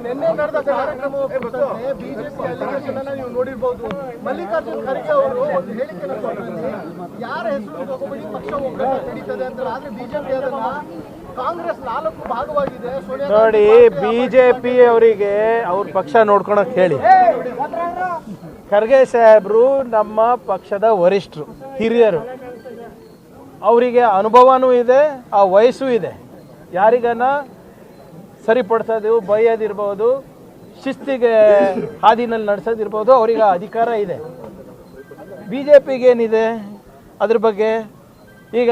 ನಿನ್ನೆ ನಡೆದ ಕಾರ್ಯಕ್ರಮ ಬಿಜೆಪಿ ಅಲಿಗೇಷನ್ ಅನ್ನ ನೀವು ನೋಡಿರಬಹುದು. ಮಲ್ಲಿಕಾರ್ಜುನ್ ಖರ್ಗೆ ಅವರು ಒಂದು ಹೇಳಿಕೆಯನ್ನು ಕೊಟ್ಟಿದ್ದಾರೆ, ಯಾರ ಹೆಸರು ತಗೋಬೇಡಿ ಪಕ್ಷ ಒಗ್ಗಟ್ಟು ನಡೀತದೆ ಅಂತ. ಆದ್ರೆ ಬಿಜೆಪಿ ಅದನ್ನ ಕಾಂಗ್ರೆಸ್ 4 ಭಾಗವಾಗಿದೆ. ನೋಡಿ, ಬಿಜೆಪಿ ಅವರಿಗೆ ಅವ್ರ ಪಕ್ಷ ನೋಡ್ಕೊಳಕ್ ಹೇಳಿ. ಖರ್ಗೆ ಸಾಹೇಬ್ರು ನಮ್ಮ ಪಕ್ಷದ ವರಿಷ್ಠರು, ಹಿರಿಯರು, ಅವರಿಗೆ ಅನುಭವನೂ ಇದೆ, ಆ ವಯಸ್ಸು ಇದೆ. ಯಾರಿಗನ ಸರಿಪಡಿಸೋದು, ಬೈಯೋದಿರ್ಬೋದು, ಶಿಸ್ತಿಗೆ ಹಾದಿನಲ್ಲಿ ನಡೆಸೋದಿರ್ಬೋದು, ಅವರಿಗೆ ಅಧಿಕಾರ ಇದೆ. ಬಿ ಜೆ ಪಿಗೇನಿದೆ ಅದ್ರ ಬಗ್ಗೆ? ಈಗ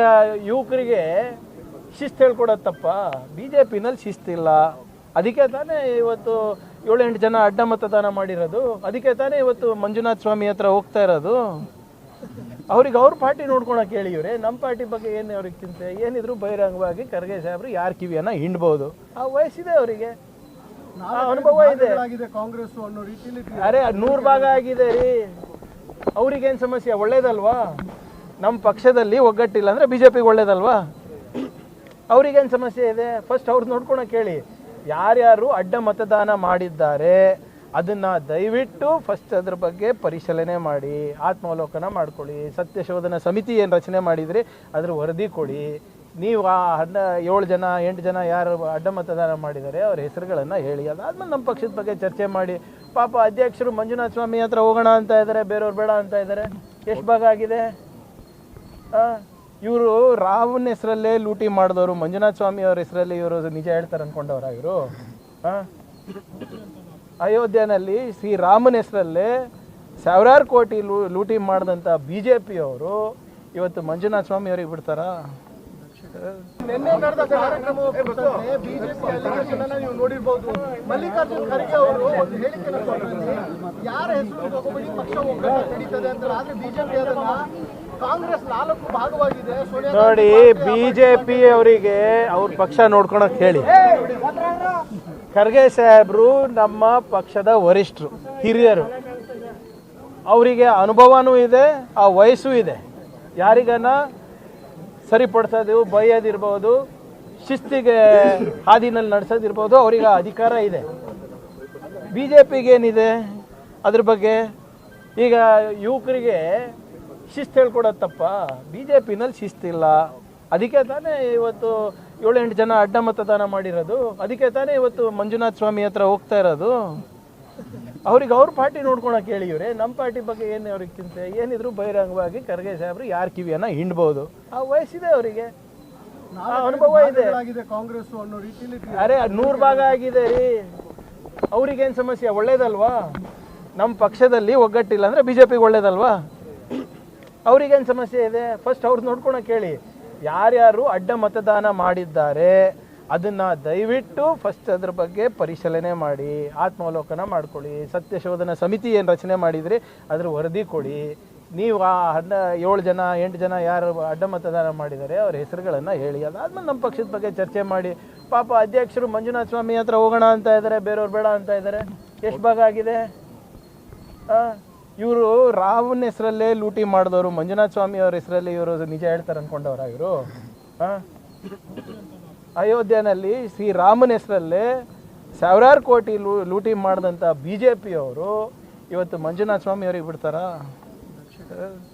ಯುವಕರಿಗೆ ಶಿಸ್ತು ಹೇಳ್ಕೊಡೋದು ತಪ್ಪ? ಬಿ ಜೆ ಪಿನಲ್ಲಿ ಶಿಸ್ತಿಲ್ಲ, ಅದಕ್ಕೆ ತಾನೇ ಇವತ್ತು 7-8 ಜನ ಅಡ್ಡ ಮತದಾನ ಮಾಡಿರೋದು. ಅದಕ್ಕೆ ತಾನೇ ಇವತ್ತು ಮಂಜುನಾಥ ಸ್ವಾಮಿ ಹತ್ರ ಹೋಗ್ತಾ ಇರೋದು. ಅವ್ರಿಗೆ ಅವ್ರ ಪಾರ್ಟಿ ನೋಡ್ಕೊಳಕ್ಕೆ ಹೇಳಿ. ಇವ್ರೆ ನಮ್ಮ ಪಾರ್ಟಿ ಬಗ್ಗೆ ಏನು ಅವ್ರಿಗೆ ಚಿಂತೆ? ಏನಿದ್ರು ಬಹಿರಂಗವಾಗಿ ಖರ್ಗೆ ಸಾಹೇಬ್ರು ಯಾರ ಕಿವಿಯನ್ನ ಹಿಂಡ್ಬೋದು. ಆ ವಯಸ್ಸಿದೆ ಅವರಿಗೆ, ಆ ಅನುಭವ ಇದೆ. ಕಾಂಗ್ರೆಸ್ ಅನ್ನೋ ರೀತಿಯಲ್ಲಿ ಅರೆ 100 ಭಾಗ ಆಗಿದೆ ರೀ. ಅವ್ರಿಗೇನು ಸಮಸ್ಯೆ? ಒಳ್ಳೇದಲ್ವಾ? ನಮ್ಮ ಪಕ್ಷದಲ್ಲಿ ಒಗ್ಗಟ್ಟಿಲ್ಲ ಅಂದರೆ ಬಿ ಜೆ ಪಿಗೆ ಒಳ್ಳೇದಲ್ವಾ? ಅವ್ರಿಗೇನು ಸಮಸ್ಯೆ ಇದೆ? ಫಸ್ಟ್ ಅವ್ರು ನೋಡ್ಕೊಳಕ್ಕೆ ಹೇಳಿ. ಯಾರ್ಯಾರು ಅಡ್ಡ ಮತದಾನ ಮಾಡಿದ್ದಾರೆ ಅದನ್ನು ದಯವಿಟ್ಟು ಫಸ್ಟ್ ಅದ್ರ ಬಗ್ಗೆ ಪರಿಶೀಲನೆ ಮಾಡಿ, ಆತ್ಮಾವಲೋಕನ ಮಾಡ್ಕೊಳ್ಳಿ. ಸತ್ಯಶೋಧನಾ ಸಮಿತಿ ಏನು ರಚನೆ ಮಾಡಿದ್ರಿ ಅದ್ರ ವರದಿ ಕೊಡಿ. ನೀವು ಆ 7 ಜನ 8 ಜನ ಯಾರು ಅಡ್ಡ ಮತದಾನ ಮಾಡಿದ್ದಾರೆ ಅವ್ರ ಹೆಸರುಗಳನ್ನು ಹೇಳಿ. ಅದಾದ್ಮೇಲೆ ನಮ್ಮ ಪಕ್ಷದ ಬಗ್ಗೆ ಚರ್ಚೆ ಮಾಡಿ. ಪಾಪ ಅಧ್ಯಕ್ಷರು ಮಂಜುನಾಥ ಸ್ವಾಮಿ ಹತ್ರ ಹೋಗೋಣ ಅಂತ ಇದ್ದಾರೆ, ಬೇರೆಯವ್ರು ಬೇಡ ಅಂತ ಇದ್ದಾರೆ. ಎಷ್ಟು ಭಾಗ ಆಗಿದೆ? ಇವರು ರಾವನ ಹೆಸರಲ್ಲೇ ಲೂಟಿ ಮಾಡಿದವರು, ಮಂಜುನಾಥ ಸ್ವಾಮಿ ಅವ್ರ ಹೆಸರಲ್ಲಿ ಇವರು ನಿಜ ಹೇಳ್ತಾರೆ ಅಂದ್ಕೊಂಡವ್ರ ಇವರು? ಅಯೋಧ್ಯೆಯಲ್ಲಿ ಶ್ರೀರಾಮನ ಹೆಸರಲ್ಲೇ ಸಾವಿರಾರು ಕೋಟಿ ಲೂಟಿ ಮಾಡಿದಂಥ ಬಿ ಜೆ ಪಿಯವರು ಇವತ್ತು ಮಂಜುನಾಥ ಸ್ವಾಮಿ ಅವ್ರಿಗೆ ಬಿಡ್ತಾರಾ? ನಿನ್ನೆ ನಡೆದ ಕಾರ್ಯಕ್ರಮ ಬಿಜೆಪಿ ಅಲಿಗೇಷನ್ ಅನ್ನ ನೀವು ನೋಡಿರಬಹುದು. ಮಲ್ಲಿಕಾರ್ಜುನ್ ಖರ್ಗೆ ಅವರು ಒಂದು ಹೇಳಿಕೆಯನ್ನು ಕೊಟ್ಟಿದ್ದಾರೆ, ಯಾರ ಹೆಸರು ತಗೋಬೇಡಿ ಪಕ್ಷ ಒಗ್ಗಟ್ಟು ನಡೀತದೆ ಅಂತ. ಆದ್ರೆ ಬಿಜೆಪಿ ಅದನ್ನ ಕಾಂಗ್ರೆಸ್ 4 ಭಾಗವಾಗಿದೆ. ನೋಡಿ, ಬಿಜೆಪಿ ಅವರಿಗೆ ಅವ್ರ ಪಕ್ಷ ನೋಡ್ಕೊಳಕ್ ಹೇಳಿ. ಖರ್ಗೆ ಸಾಹೇಬ್ರು ನಮ್ಮ ಪಕ್ಷದ ವರಿಷ್ಠರು, ಹಿರಿಯರು, ಅವರಿಗೆ ಅನುಭವನೂ ಇದೆ, ಆ ವಯಸ್ಸು ಇದೆ. ಯಾರಿಗನ ಸರಿಪಡಿಸೋದು, ಬೈಯೋದಿರ್ಬೋದು, ಶಿಸ್ತಿಗೆ ಹಾದಿನಲ್ಲಿ ನಡೆಸೋದಿರ್ಬೋದು, ಅವರಿಗೆ ಅಧಿಕಾರ ಇದೆ. ಬಿ ಜೆ ಪಿಗೇನಿದೆ ಅದ್ರ ಬಗ್ಗೆ? ಈಗ ಯುವಕರಿಗೆ ಶಿಸ್ತು ಹೇಳ್ಕೊಡೋದು ತಪ್ಪ? ಬಿ ಜೆ ಪಿನಲ್ಲಿ ಶಿಸ್ತಿಲ್ಲ, ಅದಕ್ಕೆ ತಾನೇ ಇವತ್ತು 7-8 ಜನ ಅಡ್ಡ ಮತದಾನ ಮಾಡಿರೋದು. ಅದಕ್ಕೆ ತಾನೇ ಇವತ್ತು ಮಂಜುನಾಥ ಸ್ವಾಮಿ ಹತ್ರ ಹೋಗ್ತಾ ಇರೋದು. ಅವ್ರಿಗೆ ಅವ್ರ ಪಾರ್ಟಿ ನೋಡ್ಕೊಳಕ್ಕೆ ಹೇಳಿ. ಇವ್ರೆ ನಮ್ಮ ಪಾರ್ಟಿ ಬಗ್ಗೆ ಏನು ಅವ್ರಿಗೆ ಚಿಂತೆ? ಏನಿದ್ರು ಬಹಿರಂಗವಾಗಿ ಖರ್ಗೆ ಸಾಹೇಬ್ರು ಯಾರ ಕಿವಿಯನ್ನ ಹಿಂಡ್ಬೋದು. ಆ ವಯಸ್ಸಿದೆ ಅವರಿಗೆ, ಆ ಅನುಭವ ಇದೆ. ಕಾಂಗ್ರೆಸ್ ಅನ್ನೋ ರೀತಿಯಲ್ಲಿ ಅರೆ 100 ಭಾಗ ಆಗಿದೆ ರೀ. ಅವ್ರಿಗೇನು ಸಮಸ್ಯೆ? ಒಳ್ಳೇದಲ್ವಾ? ನಮ್ಮ ಪಕ್ಷದಲ್ಲಿ ಒಗ್ಗಟ್ಟಿಲ್ಲ ಅಂದರೆ ಬಿ ಜೆ ಪಿಗೆ ಒಳ್ಳೇದಲ್ವಾ? ಅವ್ರಿಗೇನು ಸಮಸ್ಯೆ ಇದೆ? ಫಸ್ಟ್ ಅವ್ರು ನೋಡ್ಕೊಳಕ್ಕೆ ಹೇಳಿ. ಯಾರ್ಯಾರು ಅಡ್ಡ ಮತದಾನ ಮಾಡಿದ್ದಾರೆ ಅದನ್ನು ದಯವಿಟ್ಟು ಫಸ್ಟ್ ಅದ್ರ ಬಗ್ಗೆ ಪರಿಶೀಲನೆ ಮಾಡಿ, ಆತ್ಮಾವಲೋಕನ ಮಾಡ್ಕೊಳ್ಳಿ. ಸತ್ಯಶೋಧನಾ ಸಮಿತಿ ಏನು ರಚನೆ ಮಾಡಿದ್ರಿ ಅದ್ರ ವರದಿ ಕೊಡಿ. ನೀವು ಆ 7 ಜನ 8 ಜನ ಯಾರು ಅಡ್ಡ ಮತದಾನ ಮಾಡಿದ್ದಾರೆ ಅವ್ರ ಹೆಸರುಗಳನ್ನು ಹೇಳಿ. ಅದಾದ್ಮೇಲೆ ನಮ್ಮ ಪಕ್ಷದ ಬಗ್ಗೆ ಚರ್ಚೆ ಮಾಡಿ. ಪಾಪ ಅಧ್ಯಕ್ಷರು ಮಂಜುನಾಥ ಸ್ವಾಮಿ ಹತ್ರ ಹೋಗೋಣ ಅಂತ ಇದ್ದಾರೆ, ಬೇರೆಯವ್ರು ಬೇಡ ಅಂತ ಇದ್ದಾರೆ. ಎಷ್ಟು ಭಾಗ ಆಗಿದೆ? ಇವರು ರಾವನ ಹೆಸರಲ್ಲೇ ಲೂಟಿ ಮಾಡಿದವರು, ಮಂಜುನಾಥ ಸ್ವಾಮಿ ಅವ್ರ ಹೆಸರಲ್ಲಿ ಇವರು ನಿಜ ಹೇಳ್ತಾರೆ ಅಂದ್ಕೊಂಡವ್ರ ಇವರು? ಅಯೋಧ್ಯೆಯಲ್ಲಿ ಶ್ರೀರಾಮನ ಹೆಸರಲ್ಲೇ ಸಾವಿರಾರು ಕೋಟಿ ಲೂಟಿ ಮಾಡಿದಂಥ ಬಿ ಜೆ ಪಿಯವರು ಇವತ್ತು ಮಂಜುನಾಥ ಸ್ವಾಮಿ ಅವ್ರಿಗೆ ಬಿಡ್ತಾರಾ?